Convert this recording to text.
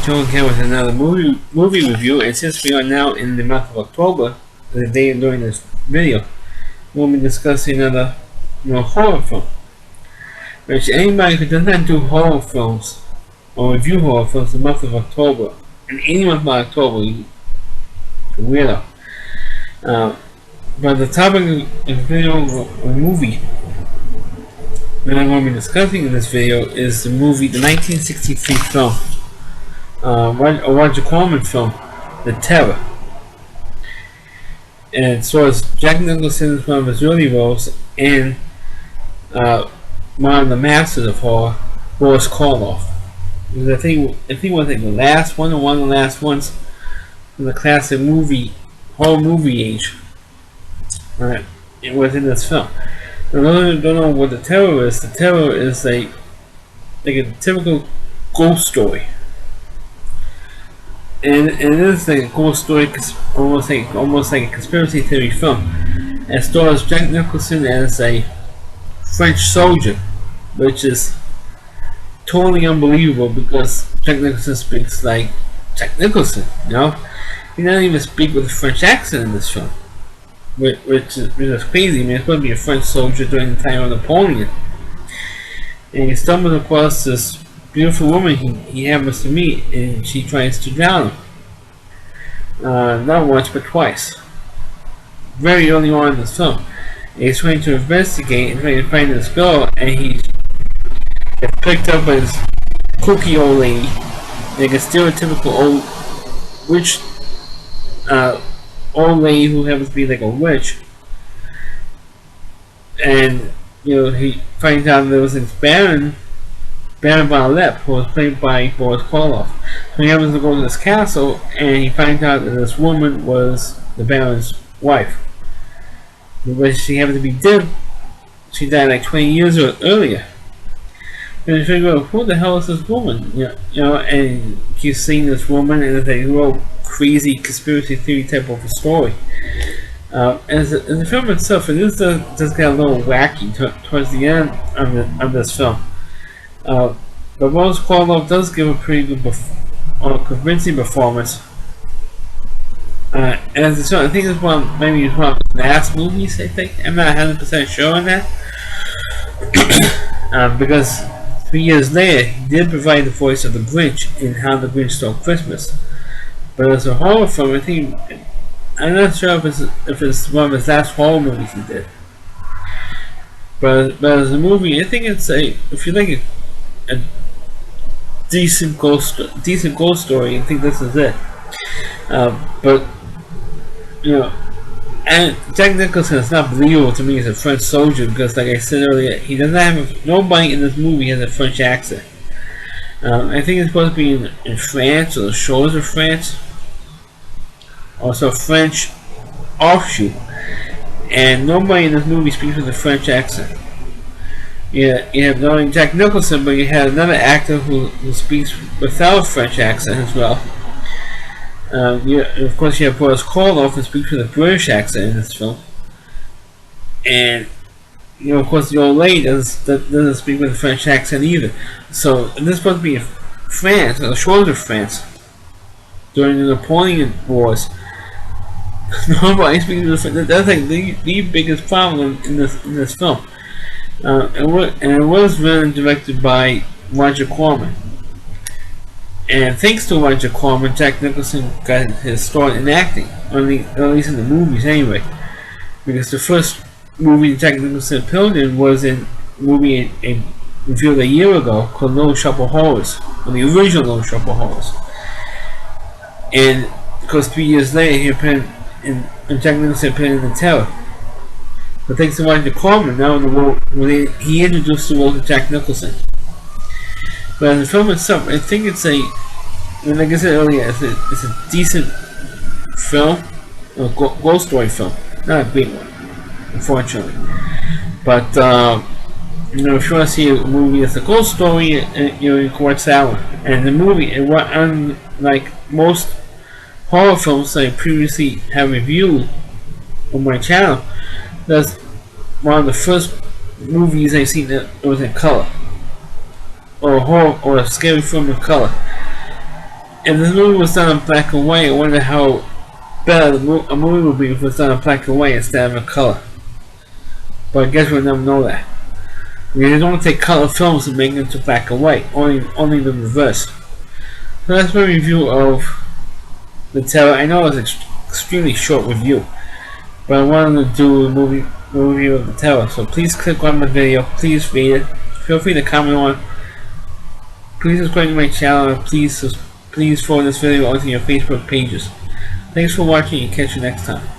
Joe again with another movie review, and since we are now in the month of October, the day during this video, we'll be discussing another horror film. Which anybody who does not do horror films or review horror films in the month of October, and any month of October, you weirdo. But the topic of the video or movie that I'm going to be discussing in this video is the 1963 film, Roger Corman film, The Terror. And it stars Jack Nicholson as one of his early roles, and one of the masters of horror, Boris Karloff. I think was the last one, or one of the last ones in the classic horror movie age. It was in this film. I don't know what The Terror is. The Terror is like a typical ghost story, and it is like a ghost story, almost like a conspiracy theory film. It stars Jack Nicholson as a French soldier, which is totally unbelievable because Jack Nicholson speaks like Jack Nicholson. He doesn't even speak with a French accent in this film. Which is crazy. I mean, it's going to be a French soldier during the time of Napoleon, and he stumbles across this beautiful woman he happens to meet, and she tries to drown him. Not once, but twice. Very early on in this film, and he's trying to investigate and trying to find this girl, and he gets picked up by this kooky old lady, like a stereotypical old witch. Old lady who happens to be like a witch, and he finds out there was this Baron von Lepp, who was played by Boris Karloff. So he happens to go to this castle, and he finds out that this woman was the Baron's wife, but she happened to be dead. She died like 20 years earlier. And you figure out, who the hell is this woman? And he's seeing this woman, and it's a real crazy conspiracy theory type of a story. As the film itself, it does get a little wacky towards the end of this film. But Boris Karloff does give a pretty good, convincing performance. As the film, I think it's maybe one of the last movies. I think I'm not 100% sure on that, because 3 years later, he did provide the voice of the Grinch in How the Grinch Stole Christmas. But as a horror film, I'm not sure if it's one of his last horror movies he did. But as a movie, I think if you like a decent ghost story, I think this is it. But and Jack Nicholson is not believable to me as a French soldier because, like I said earlier, he doesn't have nobody in this movie has a French accent. I think it's supposed to be in France, or the shores of France, also a French offshoot, and nobody in this movie speaks with a French accent. You have not only Jack Nicholson, but you have another actor who speaks without a French accent as well. Of course, you have Boris Karloff, who speaks with a British accent in this film, and of course, the old lady doesn't speak with a French accent either. So this is supposed to be in France, on the shores of France, during the Napoleon Wars. Nobody speaks with French. That's like the biggest problem in this film. And it was written and directed by Roger Corman. And thanks to Roger Corman, Jack Nicholson got his start in acting, at least in the movies anyway. Because the first movie Jack Nicholson appeared in was in a movie reviewed a year ago called Little Shop of Horrors, or the original Little Shop of Horrors. And because 3 years later he appeared in Jack Nicholson appeared in The Terror. But thanks to Roger Corman, now in the world, he introduced the world to Jack Nicholson. But the film itself, I think like I said earlier, it's a decent film, a ghost story film, not a great one, unfortunately. But if you want to see a movie that's a ghost story, you can watch that one. And the movie, unlike most horror films I previously have reviewed on my channel, that's one of the first movies I've seen that was in color, or a horror or a scary film in color. If this movie was done in black and white, I wonder how better a movie would be if it was done in black and white instead of in color. But I guess we'll never know that. Because don't take color films and make it into black and white, only the reverse. So that's my review of The Terror. I know it's an extremely short review, but I wanted to do a review of The Terror. So please click on my video, please read it, feel free to comment on it. Please subscribe to my channel, and please forward this video onto your Facebook pages. Thanks for watching and catch you next time.